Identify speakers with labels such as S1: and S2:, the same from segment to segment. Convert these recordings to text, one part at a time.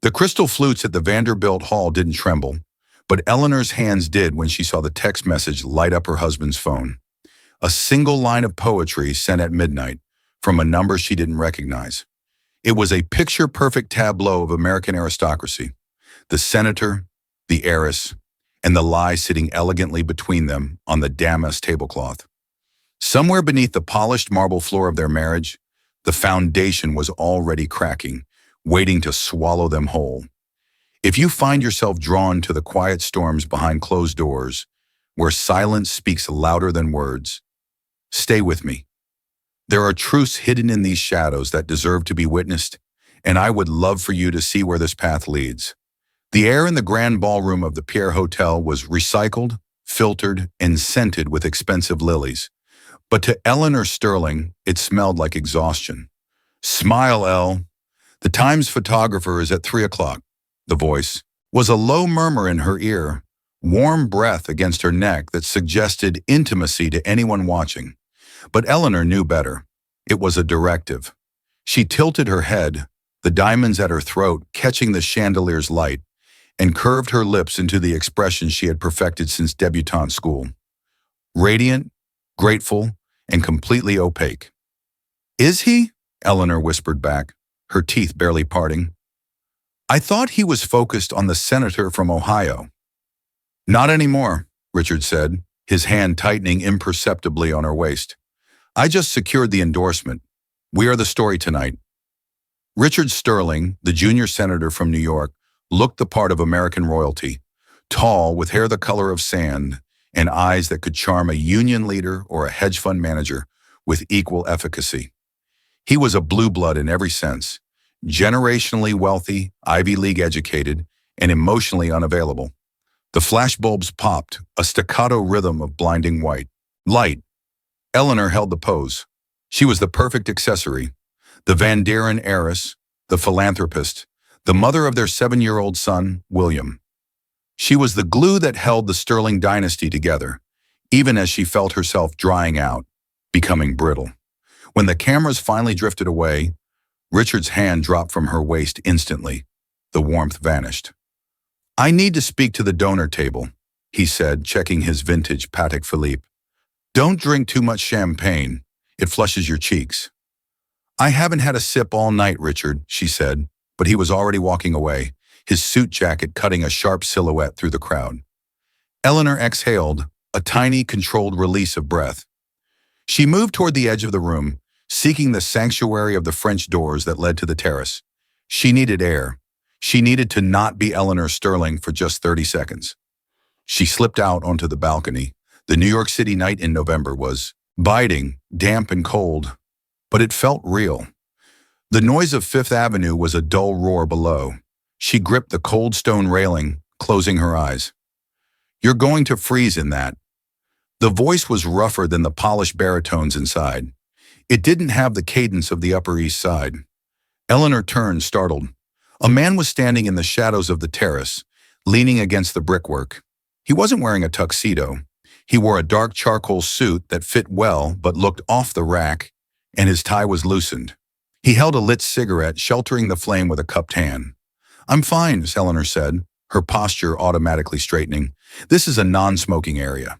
S1: The crystal flutes at the Vanderbilt Hall didn't tremble, but Eleanor's hands did when she saw the text message light up her husband's phone. A single line of poetry sent at midnight from a number she didn't recognize. It was a picture-perfect tableau of American aristocracy. The senator, the heiress, and the lie sitting elegantly between them on the damask tablecloth. Somewhere beneath the polished marble floor of their marriage, the foundation was already cracking, waiting to swallow them whole. If you find yourself drawn to the quiet storms behind closed doors, where silence speaks louder than words, stay with me. There are truths hidden in these shadows that deserve to be witnessed, and I would love for you to see where this path leads. The air in the grand ballroom of the Pierre Hotel was recycled, filtered, and scented with expensive lilies. But to Eleanor Sterling, it smelled like exhaustion. "Smile, Elle. The Times photographer is at 3 o'clock. The voice was a low murmur in her ear, warm breath against her neck that suggested intimacy to anyone watching. But Eleanor knew better. It was a directive. She tilted her head, the diamonds at her throat catching the chandelier's light, and curved her lips into the expression she had perfected since debutante school. Radiant, grateful, and completely opaque. "Is he?" Eleanor whispered back, her teeth barely parting. "I thought he was focused on the senator from Ohio." "Not anymore," Richard said, his hand tightening imperceptibly on her waist. "I just secured the endorsement. We are the story tonight." Richard Sterling, the junior senator from New York, looked the part of American royalty, tall with hair the color of sand and eyes that could charm a union leader or a hedge fund manager with equal efficacy. He was a blue blood in every sense, generationally wealthy, Ivy League educated, and emotionally unavailable. The flashbulbs popped, a staccato rhythm of blinding white. Light. Eleanor held the pose. She was the perfect accessory. The Van Deren heiress, the philanthropist, the mother of their 7-year-old son, William. She was the glue that held the Sterling dynasty together, even as she felt herself drying out, becoming brittle. When the cameras finally drifted away, Richard's hand dropped from her waist instantly. The warmth vanished. "I need to speak to the donor table," he said, checking his vintage Patek Philippe. "Don't drink too much champagne. It flushes your cheeks." "I haven't had a sip all night, Richard," she said, but he was already walking away, his suit jacket cutting a sharp silhouette through the crowd. Eleanor exhaled, a tiny, controlled release of breath. She moved toward the edge of the room, seeking the sanctuary of the French doors that led to the terrace. She needed air. She needed to not be Eleanor Sterling for just 30 seconds. She slipped out onto the balcony. The New York City night in November was biting, damp and cold, but it felt real. The noise of Fifth Avenue was a dull roar below. She gripped the cold stone railing, closing her eyes. "You're going to freeze in that." The voice was rougher than the polished baritones inside. It didn't have the cadence of the Upper East Side. Eleanor turned, startled. A man was standing in the shadows of the terrace, leaning against the brickwork. He wasn't wearing a tuxedo. He wore a dark charcoal suit that fit well but looked off the rack, and his tie was loosened. He held a lit cigarette, sheltering the flame with a cupped hand. "I'm fine," Eleanor said, her posture automatically straightening. "This is a non-smoking area."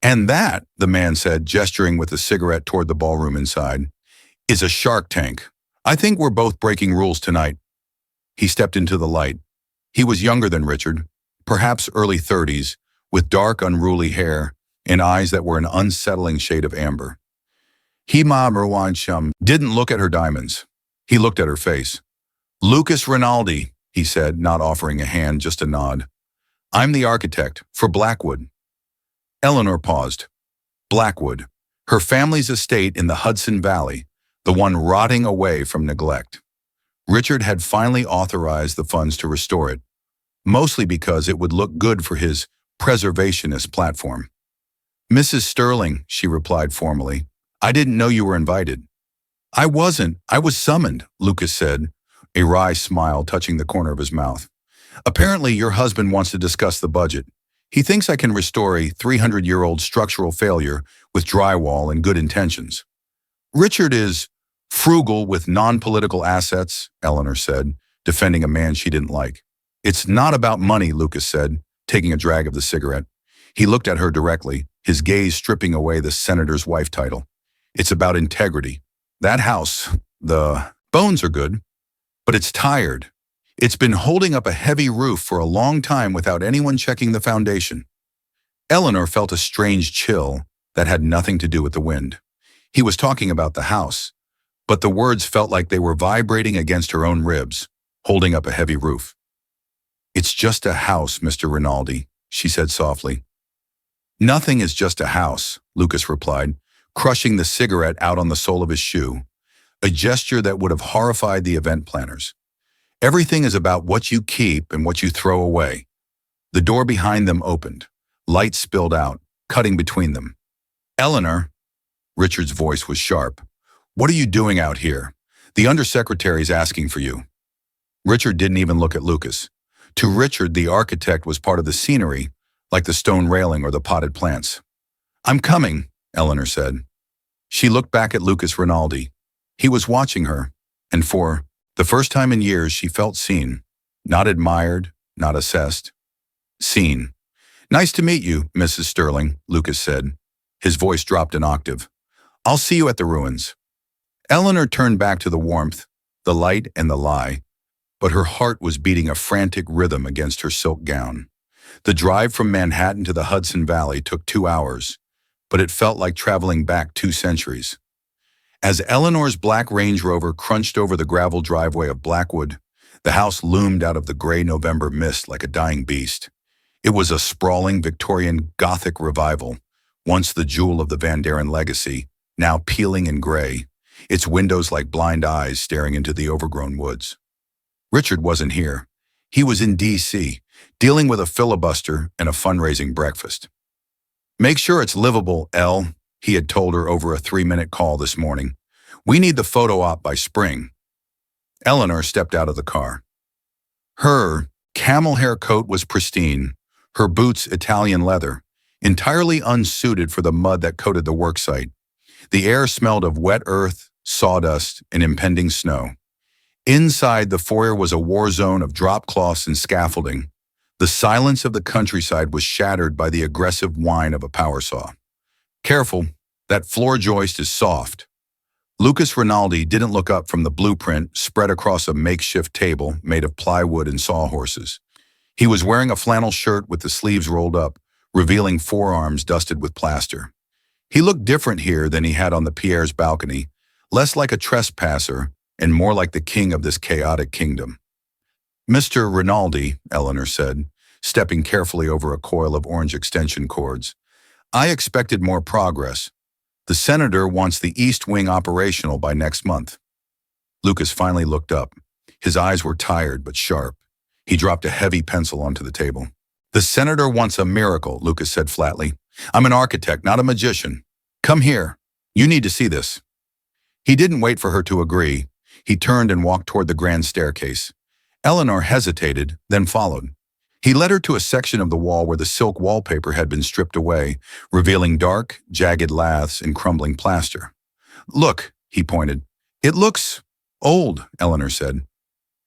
S1: "And that," the man said, gesturing with the cigarette toward the ballroom inside, "is a shark tank. I think we're both breaking rules tonight." He stepped into the light. He was younger than Richard, perhaps early 30s, with dark, unruly hair and eyes that were an unsettling shade of amber. Hima Merwanchum didn't look at her diamonds. He looked at her face. "Lucas Rinaldi," he said, not offering a hand, just a nod. "I'm the architect for Blackwood." Eleanor paused. Blackwood, her family's estate in the Hudson Valley, the one rotting away from neglect. Richard had finally authorized the funds to restore it, mostly because it would look good for his preservationist platform. "Mrs. Sterling," she replied formally, "I didn't know you were invited." "I wasn't. I was summoned," Lucas said, a wry smile touching the corner of his mouth. "Apparently your husband wants to discuss the budget. He thinks I can restore a 300-year-old structural failure with drywall and good intentions." "Richard is frugal with non-political assets," Eleanor said, defending a man she didn't like. It's not about money, Lucas said, taking a drag of the cigarette. He looked at her directly, his gaze stripping away the senator's wife title. It's about integrity. That house, the bones are good, but it's tired. It's been holding up a heavy roof for a long time without anyone checking the foundation. Eleanor felt a strange chill that had nothing to do with the wind. He was talking about the house, but the words felt like they were vibrating against her own ribs, holding up a heavy roof. It's just a house, Mr. Rinaldi, she said softly. Nothing is just a house, Lucas replied, crushing the cigarette out on the sole of his shoe, a gesture that would have horrified the event planners. Everything is about what you keep and what you throw away. The door behind them opened. Light spilled out, cutting between them. Eleanor, Richard's voice was sharp. What are you doing out here? The undersecretary's asking for you. Richard didn't even look at Lucas. To Richard, the architect was part of the scenery, like the stone railing or the potted plants. I'm coming, Eleanor said. She looked back at Lucas Rinaldi. He was watching her, and for the first time in years she felt seen, not admired, not assessed. Seen. Nice to meet you, Mrs. Sterling, Lucas said. His voice dropped an octave. I'll see you at the ruins. Eleanor turned back to the warmth, the light, and the lie, but her heart was beating a frantic rhythm against her silk gown. The drive from Manhattan to the Hudson Valley took 2 hours, but it felt like traveling back 2 centuries. As Eleanor's black Range Rover crunched over the gravel driveway of Blackwood, the house loomed out of the gray November mist like a dying beast. It was a sprawling Victorian Gothic revival, once the jewel of the Van Daren legacy, now peeling in gray, its windows like blind eyes staring into the overgrown woods. Richard wasn't here. He was in D.C., dealing with a filibuster and a fundraising breakfast. Make sure it's livable, Elle, he had told her over a 3-minute call this morning. We need the photo op by spring. Eleanor stepped out of the car. Her camel hair coat was pristine, her boots Italian leather, entirely unsuited for the mud that coated the worksite. The air smelled of wet earth, sawdust, and impending snow. Inside, the foyer was a war zone of drop cloths and scaffolding. The silence of the countryside was shattered by the aggressive whine of a power saw. Careful, that floor joist is soft. Lucas Rinaldi didn't look up from the blueprint spread across a makeshift table made of plywood and sawhorses. He was wearing a flannel shirt with the sleeves rolled up, revealing forearms dusted with plaster. He looked different here than he had on the Pierre's balcony, less like a trespasser and more like the king of this chaotic kingdom. Mr. Rinaldi, Eleanor said, stepping carefully over a coil of orange extension cords. I expected more progress. The senator wants the East Wing operational by next month. Lucas finally looked up. His eyes were tired but sharp. He dropped a heavy pencil onto the table. The senator wants a miracle, Lucas said flatly. I'm an architect, not a magician. Come here. You need to see this. He didn't wait for her to agree. He turned and walked toward the grand staircase. Eleanor hesitated, then followed. He led her to a section of the wall where the silk wallpaper had been stripped away, revealing dark, jagged laths and crumbling plaster. Look, he pointed. It looks old, Eleanor said.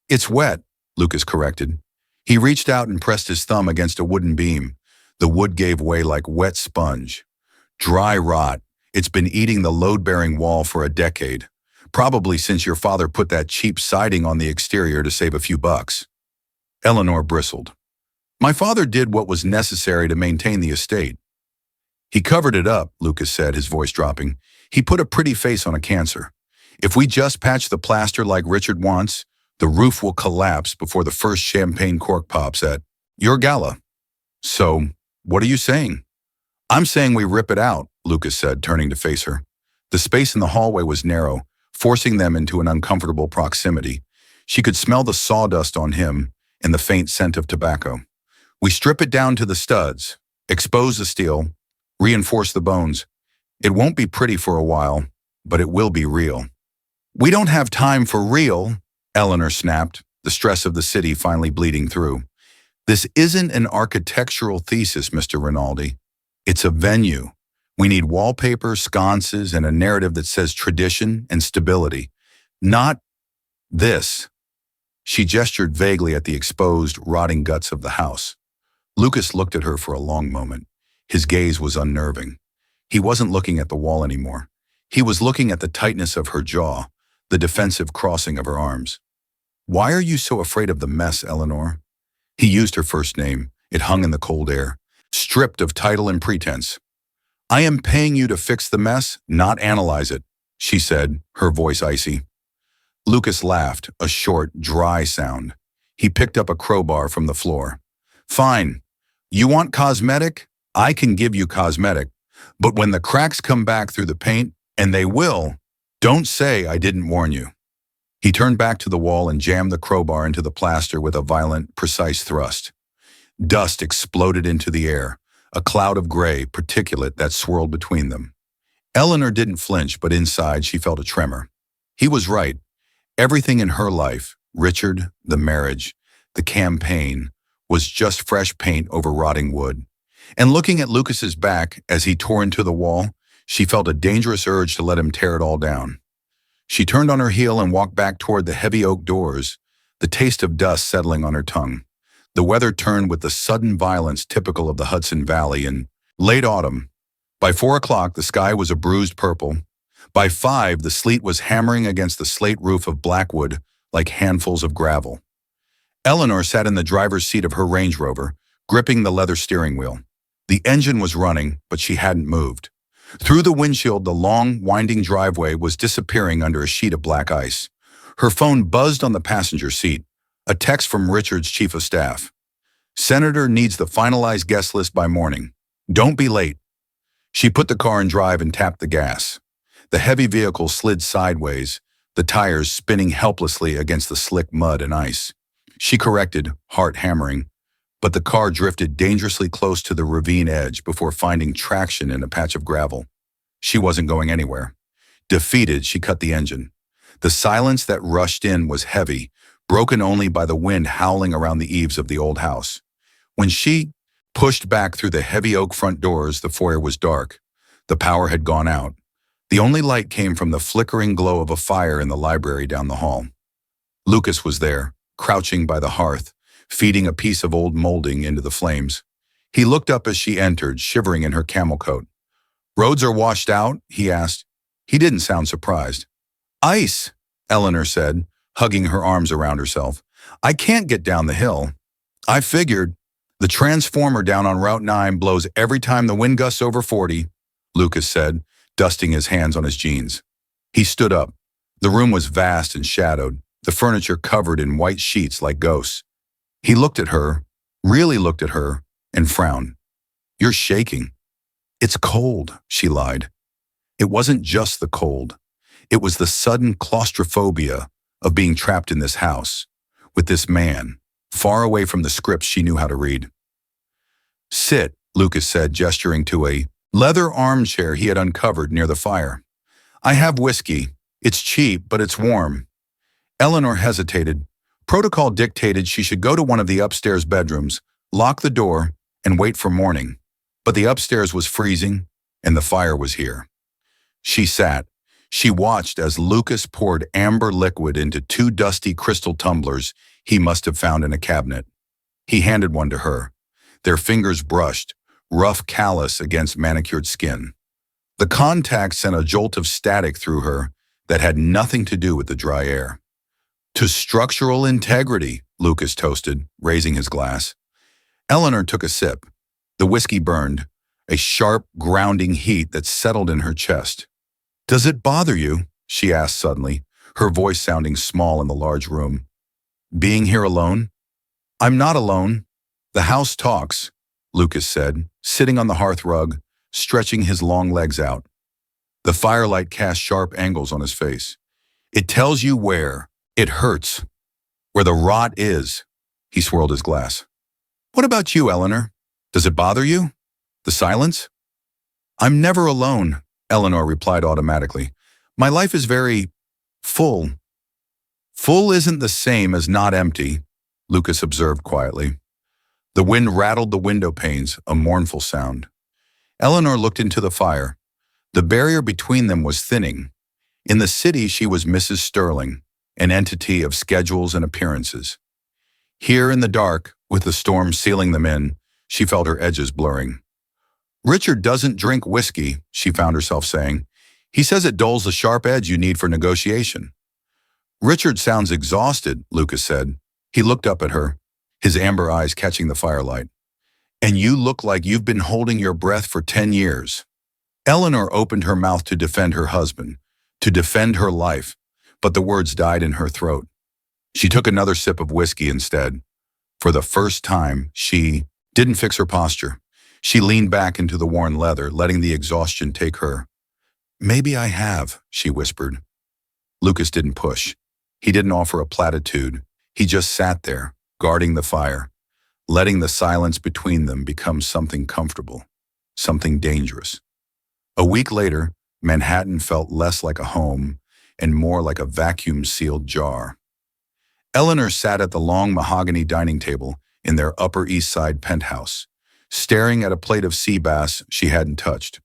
S1: It's wet, Lucas corrected. He reached out and pressed his thumb against a wooden beam. The wood gave way like wet sponge. Dry rot. It's been eating the load-bearing wall for a decade. Probably since your father put that cheap siding on the exterior to save a few bucks. Eleanor bristled. My father did what was necessary to maintain the estate. He covered it up, Lucas said, his voice dropping. He put a pretty face on a cancer. If we just patch the plaster like Richard wants, the roof will collapse before the first champagne cork pops at your gala. So, what are you saying? I'm saying we rip it out, Lucas said, turning to face her. The space in the hallway was narrow, forcing them into an uncomfortable proximity. She could smell the sawdust on him and the faint scent of tobacco. We strip it down to the studs, expose the steel, reinforce the bones. It won't be pretty for a while, but it will be real. We don't have time for real, Eleanor snapped, the stress of the city finally bleeding through. This isn't an architectural thesis, Mr. Rinaldi. It's a venue. We need wallpaper, sconces, and a narrative that says tradition and stability. Not this. She gestured vaguely at the exposed, rotting guts of the house. Lucas looked at her for a long moment. His gaze was unnerving. He wasn't looking at the wall anymore. He was looking at the tightness of her jaw, the defensive crossing of her arms. "Why are you so afraid of the mess, Eleanor?" He used her first name. It hung in the cold air, stripped of title and pretense. "I am paying you to fix the mess, not analyze it," she said, her voice icy. Lucas laughed, a short, dry sound. He picked up a crowbar from the floor. "Fine. You want cosmetic? I can give you cosmetic. But when the cracks come back through the paint, and they will, don't say I didn't warn you." He turned back to the wall and jammed the crowbar into the plaster with a violent, precise thrust. Dust exploded into the air, a cloud of gray, particulate that swirled between them. Eleanor didn't flinch, but inside she felt a tremor. He was right. Everything in her life, Richard, the marriage, the campaign, was just fresh paint over rotting wood. And looking at Lucas's back as he tore into the wall, she felt a dangerous urge to let him tear it all down. She turned on her heel and walked back toward the heavy oak doors, the taste of dust settling on her tongue. The weather turned with the sudden violence typical of the Hudson Valley in late autumn. By 4 o'clock, the sky was a bruised purple. By 5, the sleet was hammering against the slate roof of Blackwood like handfuls of gravel. Eleanor sat in the driver's seat of her Range Rover, gripping the leather steering wheel. The engine was running, but she hadn't moved. Through the windshield, the long, winding driveway was disappearing under a sheet of black ice. Her phone buzzed on the passenger seat, a text from Richard's chief of staff. "Senator needs the finalized guest list by morning. Don't be late." She put the car in drive and tapped the gas. The heavy vehicle slid sideways, the tires spinning helplessly against the slick mud and ice. She corrected, heart hammering, but the car drifted dangerously close to the ravine edge before finding traction in a patch of gravel. She wasn't going anywhere. Defeated, she cut the engine. The silence that rushed in was heavy, broken only by the wind howling around the eaves of the old house. When she pushed back through the heavy oak front doors, the foyer was dark. The power had gone out. The only light came from the flickering glow of a fire in the library down the hall. Lucas was there, crouching by the hearth, feeding a piece of old molding into the flames. He looked up as she entered, shivering in her camel coat. "Roads are washed out?" he asked. He didn't sound surprised. "Ice," Eleanor said, hugging her arms around herself. "I can't get down the hill." "I figured. The transformer down on Route 9 blows every time the wind gusts over 40, Lucas said, dusting his hands on his jeans. He stood up. The room was vast and shadowed, the furniture covered in white sheets like ghosts. He looked at her, really looked at her, and frowned. "You're shaking." "It's cold," she lied. It wasn't just the cold. It was the sudden claustrophobia of being trapped in this house, with this man, far away from the scripts she knew how to read. "Sit," Lucas said, gesturing to a leather armchair he had uncovered near the fire. "I have whiskey. It's cheap, but it's warm." Eleanor hesitated. Protocol dictated she should go to one of the upstairs bedrooms, lock the door, and wait for morning. But the upstairs was freezing, and the fire was here. She sat. She watched as Lucas poured amber liquid into 2 dusty crystal tumblers he must have found in a cabinet. He handed one to her. Their fingers brushed, rough callus against manicured skin. The contact sent a jolt of static through her that had nothing to do with the dry air. "To structural integrity," Lucas toasted, raising his glass. Eleanor took a sip. The whiskey burned, a sharp, grounding heat that settled in her chest. "Does it bother you?" she asked suddenly, her voice sounding small in the large room. "Being here alone?" "I'm not alone. The house talks," Lucas said, sitting on the hearth rug, stretching his long legs out. The firelight cast sharp angles on his face. "It tells you where. It hurts. Where the rot is." He swirled his glass. "What about you, Eleanor? Does it bother you? The silence?" "I'm never alone," Eleanor replied automatically. "My life is very full." "Full isn't the same as not empty," Lucas observed quietly. The wind rattled the window panes, a mournful sound. Eleanor looked into the fire. The barrier between them was thinning. In the city, she was Mrs. Sterling. an entity of schedules and appearances. Here in the dark, with the storm sealing them in, she felt her edges blurring. "Richard doesn't drink whiskey," she found herself saying. "He says it dulls the sharp edge you need for negotiation." "Richard sounds exhausted," Lucas said. He looked up at her, his amber eyes catching the firelight. "And you look like you've been holding your breath for 10 years. Eleanor opened her mouth to defend her husband, to defend her life, but the words died in her throat. She took another sip of whiskey instead. For the first time, she didn't fix her posture. She leaned back into the worn leather, letting the exhaustion take her. "Maybe I have," she whispered. Lucas didn't push. He didn't offer a platitude. He just sat there, guarding the fire, letting the silence between them become something comfortable, something dangerous. A week later, Manhattan felt less like a home and more like a vacuum-sealed jar. Eleanor sat at the long mahogany dining table in their Upper East Side penthouse, staring at a plate of sea bass she hadn't touched.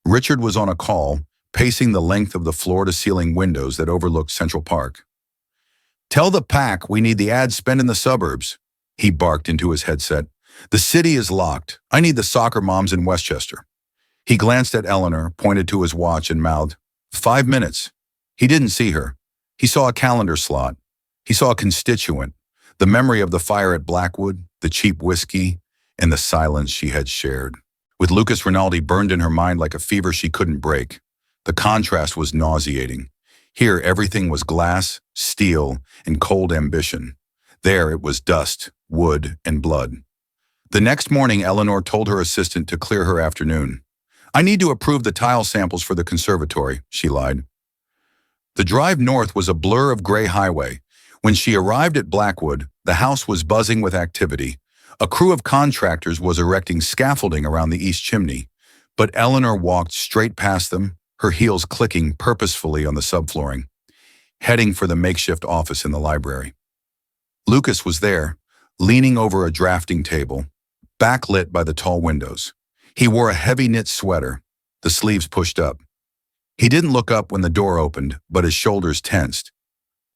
S1: Richard was on a call, pacing the length of the floor-to-ceiling windows that overlooked Central Park. "Tell the pack we need the ad spent in the suburbs," he barked into his headset. "The city is locked. I need the soccer moms in Westchester." He glanced at Eleanor, pointed to his watch, and mouthed, "5 minutes." He didn't see her. He saw a calendar slot. He saw a constituent, the memory of the fire at Blackwood, the cheap whiskey, and the silence she had shared. With Lucas Rinaldi burned in her mind like a fever she couldn't break. The contrast was nauseating. Here, everything was glass, steel, and cold ambition. There, it was dust, wood, and blood. The next morning, Eleanor told her assistant to clear her afternoon. "I need to approve the tile samples for the conservatory," she lied. The drive north was a blur of gray highway. When she arrived at Blackwood, the house was buzzing with activity. A crew of contractors was erecting scaffolding around the east chimney, but Eleanor walked straight past them, her heels clicking purposefully on the subflooring, heading for the makeshift office in the library. Lucas was there, leaning over a drafting table, backlit by the tall windows. He wore a heavy knit sweater, the sleeves pushed up. He didn't look up when the door opened, but his shoulders tensed.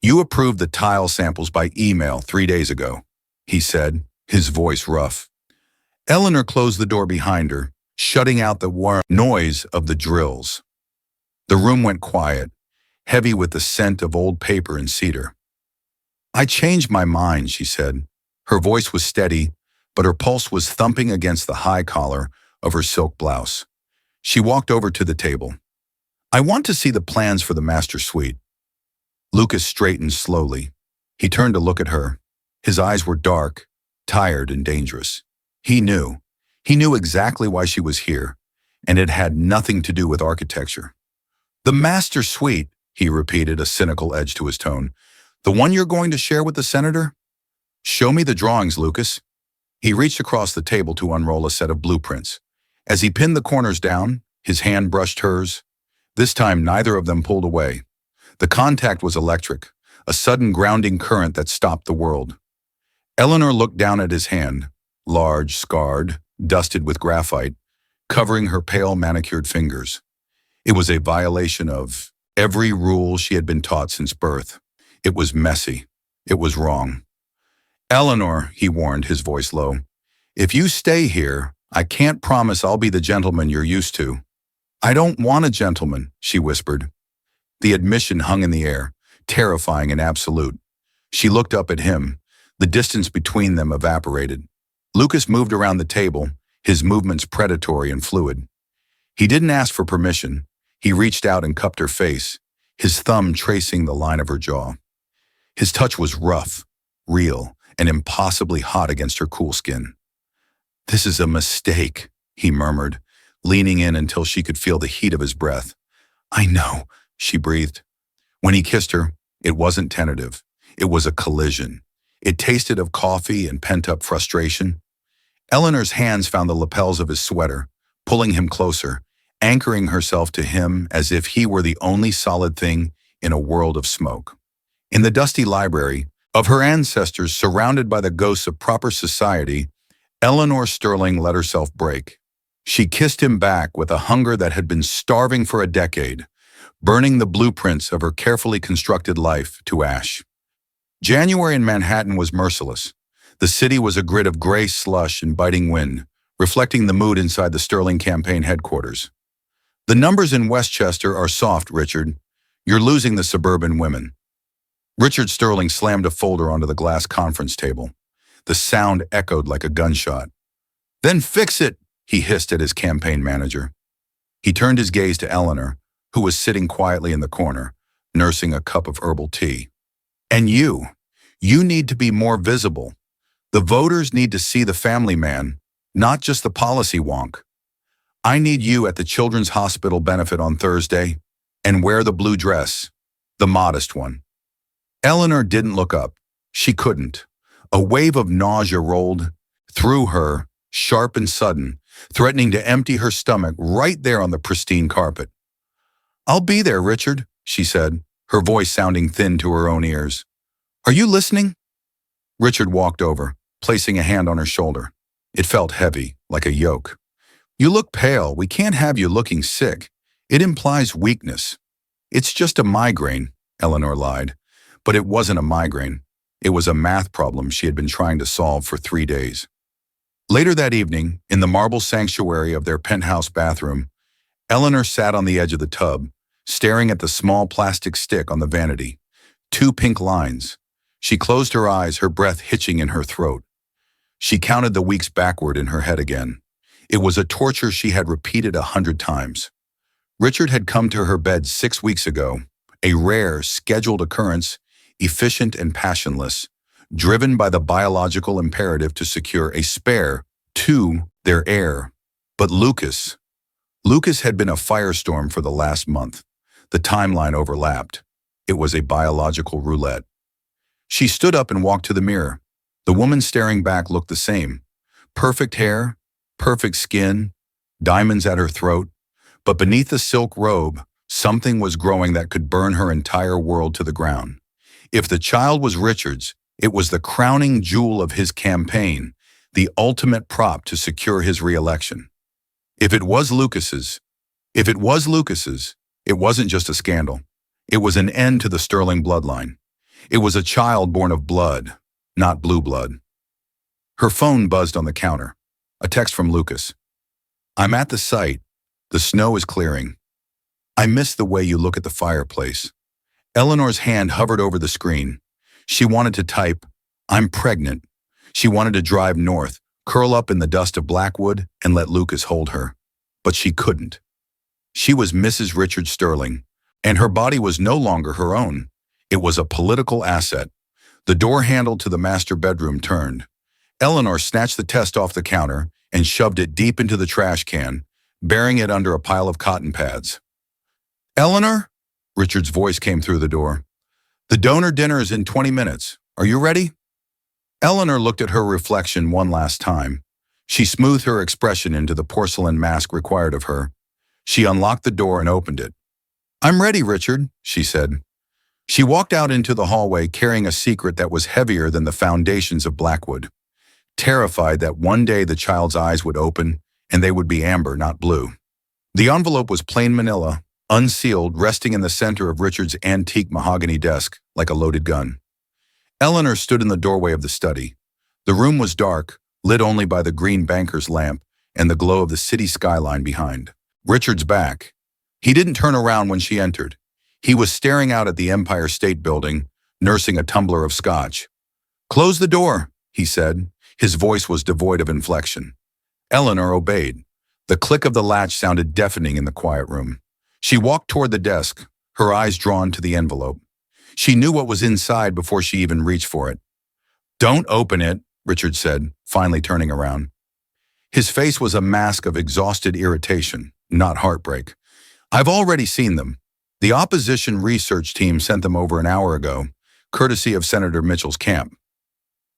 S1: "You approved the tile samples by email 3 days ago," he said, his voice rough. Eleanor closed the door behind her, shutting out the warm noise of the drills. The room went quiet, heavy with the scent of old paper and cedar. "I changed my mind," she said. Her voice was steady, but her pulse was thumping against the high collar of her silk blouse. She walked over to the table. "I want to see the plans for the master suite." Lucas straightened slowly. He turned to look at her. His eyes were dark, tired, and dangerous. He knew. He knew exactly why she was here, and it had nothing to do with architecture. "The master suite," he repeated, a cynical edge to his tone. "The one you're going to share with the senator?" "Show me the drawings, Lucas." He reached across the table to unroll a set of blueprints. As he pinned the corners down, his hand brushed hers. This time, neither of them pulled away. The contact was electric, a sudden grounding current that stopped the world. Eleanor looked down at his hand, large, scarred, dusted with graphite, covering her pale manicured fingers. It was a violation of every rule she had been taught since birth. It was messy. It was wrong. "Eleanor," he warned, his voice low, "if you stay here, I can't promise I'll be the gentleman you're used to." "I don't want a gentleman," she whispered. The admission hung in the air, terrifying and absolute. She looked up at him. The distance between them evaporated. Lucas moved around the table, his movements predatory and fluid. He didn't ask for permission. He reached out and cupped her face, his thumb tracing the line of her jaw. His touch was rough, real, and impossibly hot against her cool skin. "This is a mistake," he murmured, leaning in until she could feel the heat of his breath. "I know," she breathed. When he kissed her, it wasn't tentative. It was a collision. It tasted of coffee and pent-up frustration. Eleanor's hands found the lapels of his sweater, pulling him closer, anchoring herself to him as if he were the only solid thing in a world of smoke. In the dusty library, of her ancestors surrounded by the ghosts of proper society, Eleanor Sterling let herself break. She kissed him back with a hunger that had been starving for a decade, burning the blueprints of her carefully constructed life to ash. January in Manhattan was merciless. The city was a grid of gray slush and biting wind, reflecting the mood inside the Sterling campaign headquarters. The numbers in Westchester are soft, Richard. You're losing the suburban women. Richard Sterling slammed a folder onto the glass conference table. The sound echoed like a gunshot. Then fix it, he hissed at his campaign manager. He turned his gaze to Eleanor, who was sitting quietly in the corner, nursing a cup of herbal tea. And you need to be more visible. The voters need to see the family man, not just the policy wonk. I need you at the Children's Hospital benefit on Thursday, and wear the blue dress, the modest one. Eleanor didn't look up. She couldn't. A wave of nausea rolled through her, sharp and sudden, threatening to empty her stomach right there on the pristine carpet. I'll be there, Richard, she said, her voice sounding thin to her own ears. Are you listening? Richard walked over, placing a hand on her shoulder. It felt heavy, like a yoke. You look pale. We can't have you looking sick. It implies weakness. It's just a migraine, Eleanor lied. But it wasn't a migraine. It was a math problem she had been trying to solve for 3 days. Later that evening, in the marble sanctuary of their penthouse bathroom, Eleanor sat on the edge of the tub, staring at the small plastic stick on the vanity. 2 pink lines. She closed her eyes, her breath hitching in her throat. She counted the weeks backward in her head again. It was a torture she had repeated 100 times. Richard had come to her bed 6 weeks ago, a rare, scheduled occurrence, efficient and passionless, driven by the biological imperative to secure a spare to their heir. But Lucas had been a firestorm for the last month. The timeline overlapped. It was a biological roulette. She stood up and walked to the mirror. The woman staring back looked the same. Perfect hair, perfect skin, diamonds at her throat. But beneath the silk robe, something was growing that could burn her entire world to the ground. If the child was Richard's, it was the crowning jewel of his campaign, the ultimate prop to secure his re-election. If it was Lucas's, it wasn't just a scandal. It was an end to the Sterling bloodline. It was a child born of blood, not blue blood. Her phone buzzed on the counter. A text from Lucas. I'm at the site. The snow is clearing. I miss the way you look at the fireplace. Eleanor's hand hovered over the screen. She wanted to type, I'm pregnant. She wanted to drive north, curl up in the dust of Blackwood, and let Lucas hold her. But she couldn't. She was Mrs. Richard Sterling, and her body was no longer her own. It was a political asset. The door handle to the master bedroom turned. Eleanor snatched the test off the counter and shoved it deep into the trash can, burying it under a pile of cotton pads. Eleanor? Richard's voice came through the door. The donor dinner is in 20 minutes. Are you ready? Eleanor looked at her reflection one last time. She smoothed her expression into the porcelain mask required of her. She unlocked the door and opened it. I'm ready, Richard, she said. She walked out into the hallway carrying a secret that was heavier than the foundations of Blackwood, terrified that one day the child's eyes would open and they would be amber, not blue. The envelope was plain manila, unsealed, resting in the center of Richard's antique mahogany desk like a loaded gun. Eleanor stood in the doorway of the study. The room was dark, lit only by the green banker's lamp and the glow of the city skyline behind. Richard's back. He didn't turn around when she entered. He was staring out at the Empire State Building, nursing a tumbler of scotch. Close the door, he said. His voice was devoid of inflection. Eleanor obeyed. The click of the latch sounded deafening in the quiet room. She walked toward the desk, her eyes drawn to the envelope. She knew what was inside before she even reached for it. Don't open it, Richard said, finally turning around. His face was a mask of exhausted irritation, not heartbreak. I've already seen them. The opposition research team sent them over an hour ago, courtesy of Senator Mitchell's camp.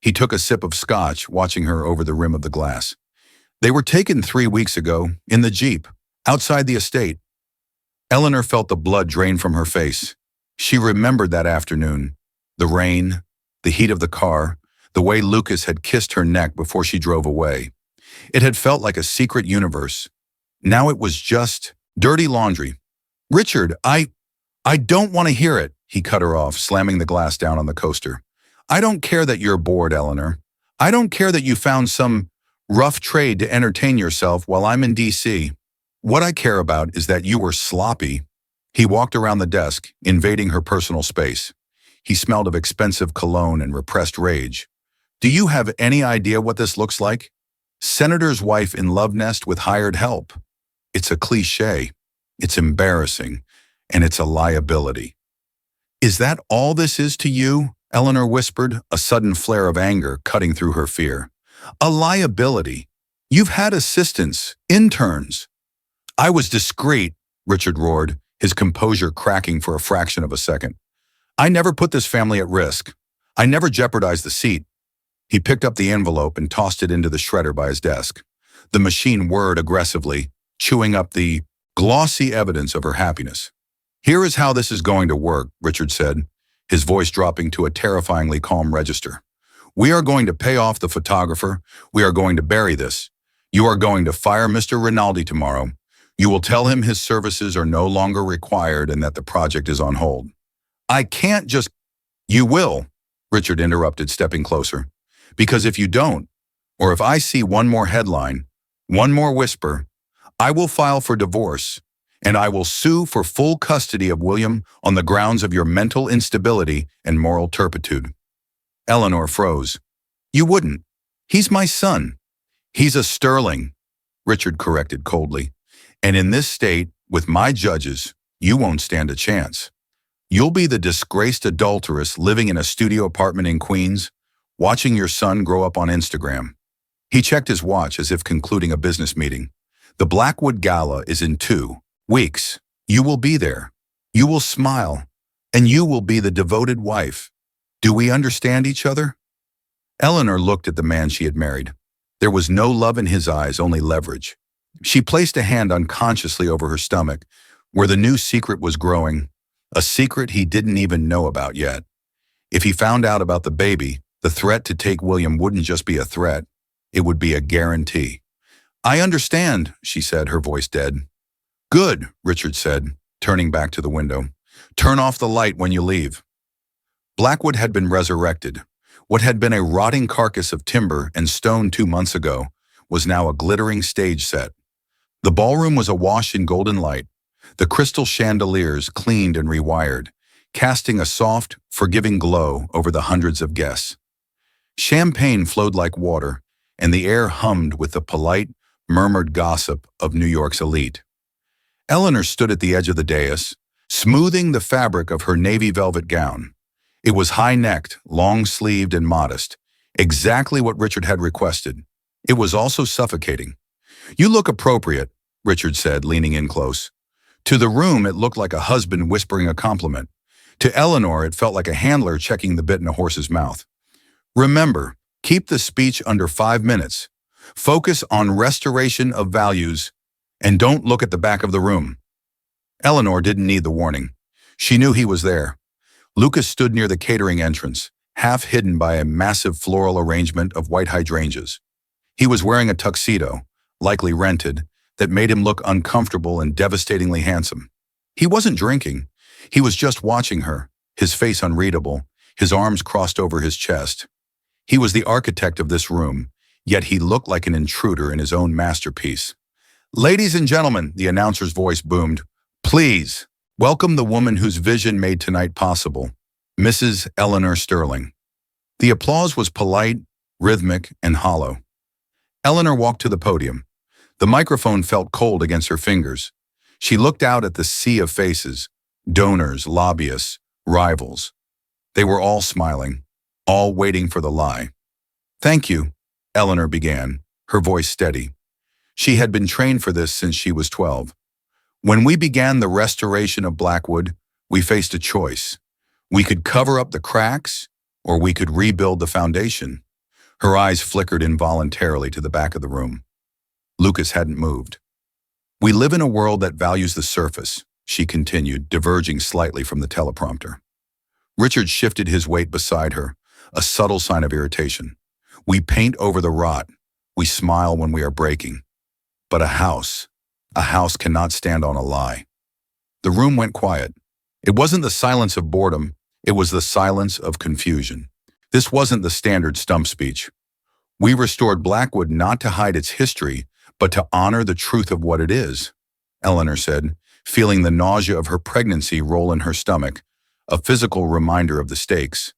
S1: He took a sip of scotch, watching her over the rim of the glass. They were taken 3 weeks ago, in the Jeep, outside the estate. Eleanor felt the blood drain from her face. She remembered that afternoon. The rain, the heat of the car, the way Lucas had kissed her neck before she drove away. It had felt like a secret universe. Now it was just dirty laundry. Richard, I don't want to hear it, he cut her off, slamming the glass down on the coaster. I don't care that you're bored, Eleanor. I don't care that you found some rough trade to entertain yourself while I'm in D.C. What I care about is that you were sloppy. He walked around the desk, invading her personal space. He smelled of expensive cologne and repressed rage. Do you have any idea what this looks like? Senator's wife in love nest with hired help. It's a cliché. It's embarrassing. And it's a liability. Is that all this is to you? Eleanor whispered, a sudden flare of anger cutting through her fear. A liability. You've had assistants, interns. I was discreet, Richard roared, his composure cracking for a fraction of a second. I never put this family at risk. I never jeopardized the seat. He picked up the envelope and tossed it into the shredder by his desk. The machine whirred aggressively, chewing up the glossy evidence of her happiness. Here is how this is going to work, Richard said, his voice dropping to a terrifyingly calm register. We are going to pay off the photographer. We are going to bury this. You are going to fire Mr. Rinaldi tomorrow. You will tell him his services are no longer required and that the project is on hold. I can't just... You will, Richard interrupted, stepping closer. Because if you don't, or if I see one more headline, one more whisper, I will file for divorce, and I will sue for full custody of William on the grounds of your mental instability and moral turpitude. Eleanor froze. You wouldn't. He's my son. He's a Sterling, Richard corrected coldly. And in this state, with my judges, you won't stand a chance. You'll be the disgraced adulteress living in a studio apartment in Queens, watching your son grow up on Instagram. He checked his watch as if concluding a business meeting. The Blackwood Gala is in 2 weeks. You will be there. You will smile. And you will be the devoted wife. Do we understand each other? Eleanor looked at the man she had married. There was no love in his eyes, only leverage. She placed a hand unconsciously over her stomach, where the new secret was growing, a secret he didn't even know about yet. If he found out about the baby, the threat to take William wouldn't just be a threat, it would be a guarantee. I understand, she said, her voice dead. Good, Richard said, turning back to the window. Turn off the light when you leave. Blackwood had been resurrected. What had been a rotting carcass of timber and stone 2 months ago was now a glittering stage set. The ballroom was awash in golden light, the crystal chandeliers cleaned and rewired, casting a soft, forgiving glow over the hundreds of guests. Champagne flowed like water, and the air hummed with the polite, murmured gossip of New York's elite. Eleanor stood at the edge of the dais, smoothing the fabric of her navy velvet gown. It was high-necked, long-sleeved, and modest, exactly what Richard had requested. It was also suffocating. You look appropriate, Richard said, leaning in close. To the room, it looked like a husband whispering a compliment. To Eleanor, it felt like a handler checking the bit in a horse's mouth. Remember, keep the speech under 5 minutes. Focus on restoration of values, and don't look at the back of the room. Eleanor didn't need the warning. She knew he was there. Lucas stood near the catering entrance, half hidden by a massive floral arrangement of white hydrangeas. He was wearing a tuxedo, likely rented, that made him look uncomfortable and devastatingly handsome. He wasn't drinking. He was just watching her, his face unreadable, his arms crossed over his chest. He was the architect of this room, yet he looked like an intruder in his own masterpiece. Ladies and gentlemen, the announcer's voice boomed, please welcome the woman whose vision made tonight possible, Mrs. Eleanor Sterling. The applause was polite, rhythmic, and hollow. Eleanor walked to the podium. The microphone felt cold against her fingers. She looked out at the sea of faces, donors, lobbyists, rivals. They were all smiling, all waiting for the lie. Thank you, Eleanor began, her voice steady. She had been trained for this since she was 12. When we began the restoration of Blackwood, we faced a choice. We could cover up the cracks, or we could rebuild the foundation. Her eyes flickered involuntarily to the back of the room. Lucas hadn't moved. We live in a world that values the surface, she continued, diverging slightly from the teleprompter. Richard shifted his weight beside her, a subtle sign of irritation. We paint over the rot. We smile when we are breaking. But a house cannot stand on a lie. The room went quiet. It wasn't the silence of boredom, it was the silence of confusion. This wasn't the standard stump speech. We restored Blackwood not to hide its history, but to honor the truth of what it is, Eleanor said, feeling the nausea of her pregnancy roll in her stomach, a physical reminder of the stakes.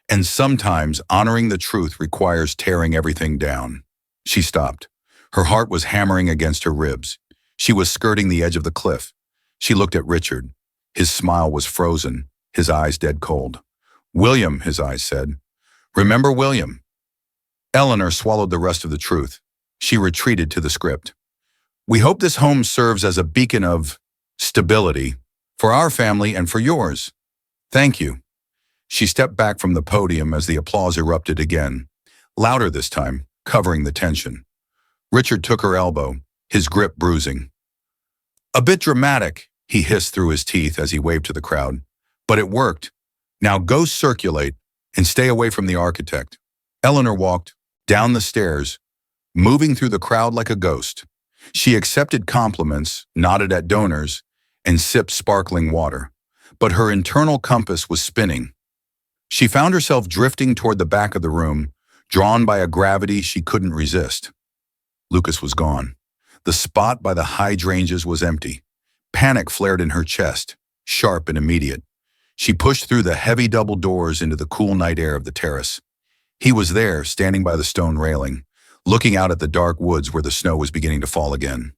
S1: And sometimes honoring the truth requires tearing everything down. She stopped. Her heart was hammering against her ribs. She was skirting the edge of the cliff. She looked at Richard. His smile was frozen, his eyes dead cold. William, his eyes said. Remember William? Eleanor swallowed the rest of the truth. She retreated to the script. We hope this home serves as a beacon of stability for our family and for yours. Thank you. She stepped back from the podium as the applause erupted again, louder this time, covering the tension. Richard took her elbow, his grip bruising. A bit dramatic, he hissed through his teeth as he waved to the crowd. But it worked. Now go circulate and stay away from the architect. Eleanor walked down the stairs, moving through the crowd like a ghost. She accepted compliments, nodded at donors, and sipped sparkling water. But her internal compass was spinning. She found herself drifting toward the back of the room, drawn by a gravity she couldn't resist. Lucas was gone. The spot by the hydrangeas was empty. Panic flared in her chest, sharp and immediate. She pushed through the heavy double doors into the cool night air of the terrace. He was there, standing by the stone railing, looking out at the dark woods where the snow was beginning to fall again.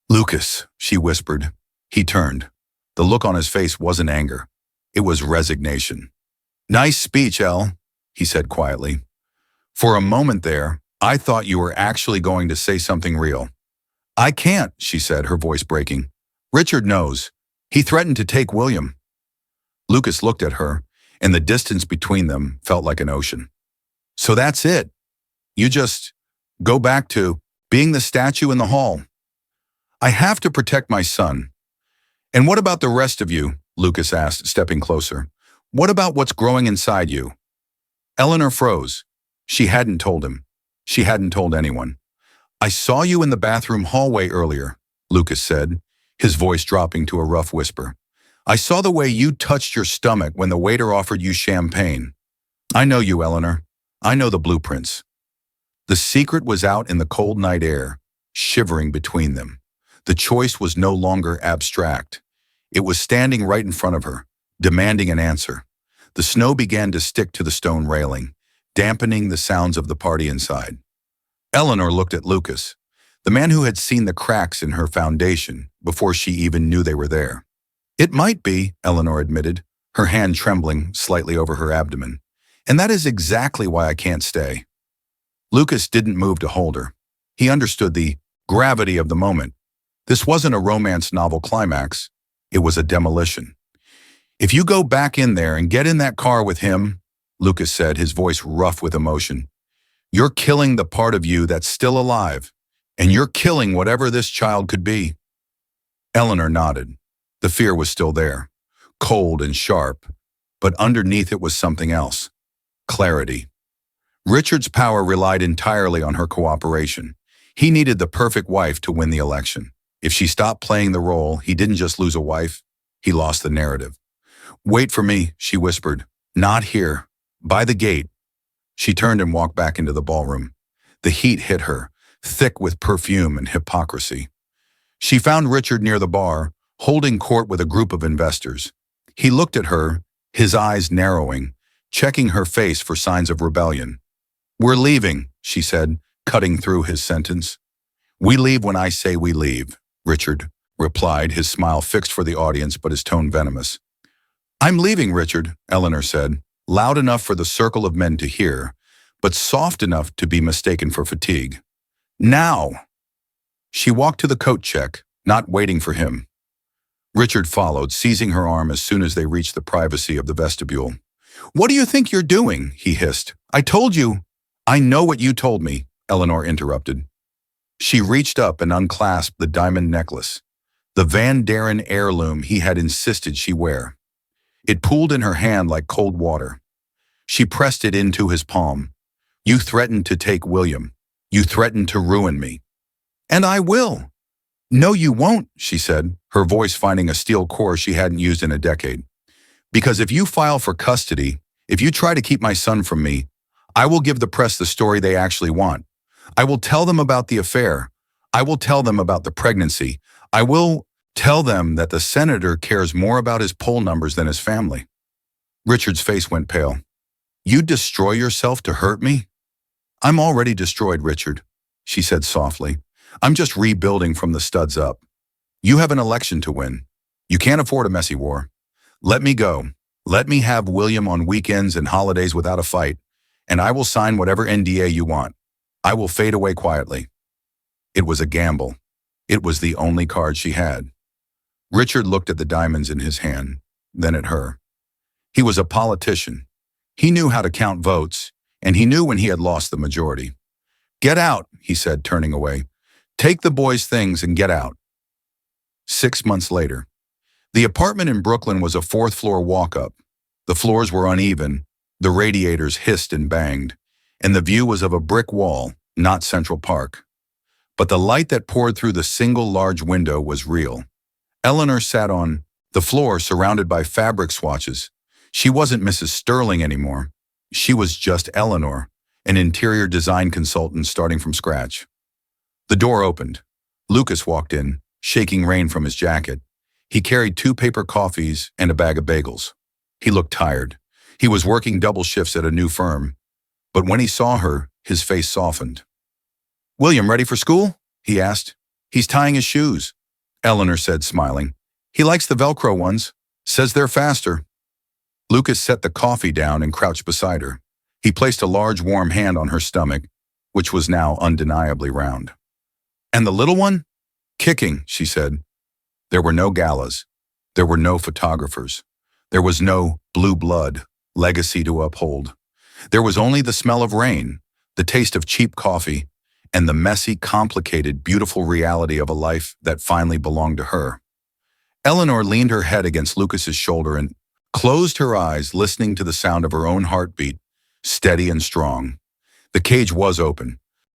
S1: Lucas, she whispered. He turned. The look on his face wasn't anger. It was resignation. Nice speech, Elle, he said quietly. For a moment there, I thought you were actually going to say something real. I can't, she said, her voice breaking. Richard knows. He threatened to take William. Lucas looked at her, and the distance between them felt like an ocean. So that's it. You just go back to being the statue in the hall. I have to protect my son. And what about the rest of you? Lucas asked, stepping closer. What about what's growing inside you? Eleanor froze. She hadn't told him. She hadn't told anyone. I saw you in the bathroom hallway earlier, Lucas said, his voice dropping to a rough whisper. I saw the way you touched your stomach when the waiter offered you champagne. I know you, Eleanor. I know the blueprints. The secret was out in the cold night air, shivering between them. The choice was no longer abstract. It was standing right in front of her, demanding an answer. The snow began to stick to the stone railing, dampening the sounds of the party inside. Eleanor looked at Lucas, the man who had seen the cracks in her foundation before she even knew they were there. It might be, Eleanor admitted, her hand trembling slightly over her abdomen. And that is exactly why I can't stay. Lucas didn't move to hold her. He understood the gravity of the moment. This wasn't a romance novel climax. It was a demolition. If you go back in there and get in that car with him, Lucas said, his voice rough with emotion, you're killing the part of you that's still alive, and you're killing whatever this child could be. Eleanor nodded. The fear was still there, cold and sharp, but underneath it was something else. Clarity. Richard's power relied entirely on her cooperation. He needed the perfect wife to win the election. If she stopped playing the role, he didn't just lose a wife, he lost the narrative. Wait for me, she whispered. Not here. By the gate. She turned and walked back into the ballroom. The heat hit her, thick with perfume and hypocrisy. She found Richard near the bar, holding court with a group of investors. He looked at her, his eyes narrowing, checking her face for signs of rebellion. We're leaving, she said, cutting through his sentence. We leave when I say we leave, Richard replied, his smile fixed for the audience but his tone venomous. I'm leaving, Richard, Eleanor said, loud enough for the circle of men to hear, but soft enough to be mistaken for fatigue. Now! She walked to the coat check, not waiting for him. Richard followed, seizing her arm as soon as they reached the privacy of the vestibule. What do you think you're doing? He hissed. I told you. I know what you told me, Eleanor interrupted. She reached up and unclasped the diamond necklace, the Van Daren heirloom he had insisted she wear. It pooled in her hand like cold water. She pressed it into his palm. You threatened to take William. You threatened to ruin me. And I will. No, you won't, she said, her voice finding a steel core she hadn't used in a decade. Because if you file for custody, if you try to keep my son from me, I will give the press the story they actually want. I will tell them about the affair. I will tell them about the pregnancy. I will tell them that the senator cares more about his poll numbers than his family." Richard's face went pale. "You'd destroy yourself to hurt me?" "I'm already destroyed, Richard," she said softly. "I'm just rebuilding from the studs up. You have an election to win. You can't afford a messy war. Let me go. Let me have William on weekends and holidays without a fight, and I will sign whatever NDA you want. I will fade away quietly." It was a gamble. It was the only card she had. Richard looked at the diamonds in his hand, then at her. He was a politician. He knew how to count votes, and he knew when he had lost the majority. "Get out," he said, turning away. "Take the boys' things and get out." 6 months later, the apartment in Brooklyn was a fourth-floor walk-up. The floors were uneven, the radiators hissed and banged, and the view was of a brick wall, not Central Park. But the light that poured through the single large window was real. Eleanor sat on the floor surrounded by fabric swatches. She wasn't Mrs. Sterling anymore. She was just Eleanor, an interior design consultant starting from scratch. The door opened. Lucas walked in, shaking rain from his jacket. He carried 2 paper coffees and a bag of bagels. He looked tired. He was working double shifts at a new firm. But when he saw her, his face softened. "William, ready for school?" he asked. "He's tying his shoes," Eleanor said, smiling. "He likes the Velcro ones. Says they're faster." Lucas set the coffee down and crouched beside her. He placed a large warm hand on her stomach, which was now undeniably round. "And the little one?" "Kicking," she said. There were no galas. There were no photographers. There was no blue blood legacy to uphold. There was only the smell of rain, the taste of cheap coffee, and the messy, complicated, beautiful reality of a life that finally belonged to her. Eleanor leaned her head against Lucas's shoulder and closed her eyes, listening to the sound of her own heartbeat, steady and strong. The cage was open.